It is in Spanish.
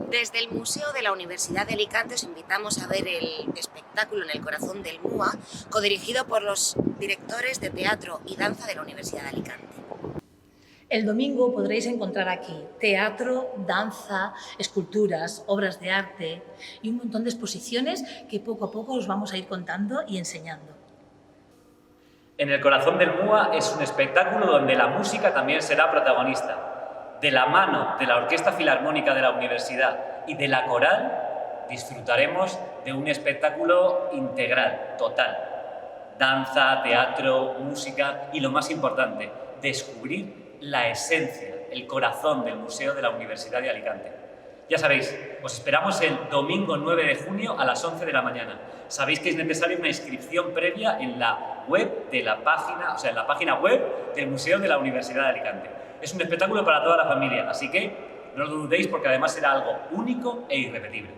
Desde el Museo de la Universidad de Alicante os invitamos a ver el espectáculo En el corazón del MUA, codirigido por los directores de teatro y danza de la Universidad de Alicante. El domingo podréis encontrar aquí teatro, danza, esculturas, obras de arte y un montón de exposiciones que poco a poco os vamos a ir contando y enseñando. En el corazón del MUA es un espectáculo donde la música también será protagonista. De la mano de la Orquesta Filarmónica de la Universidad y de la Coral disfrutaremos de un espectáculo integral, total. Danza, teatro, música y, lo más importante, descubrir la esencia, el corazón del Museo de la Universidad de Alicante. Ya sabéis, os esperamos el domingo 9 de junio a las 11 de la mañana. Sabéis que es necesaria una inscripción previa en la web de la página, en la página web del Museo de la Universidad de Alicante. Es un espectáculo para toda la familia, así que no lo dudéis porque además será algo único e irrepetible.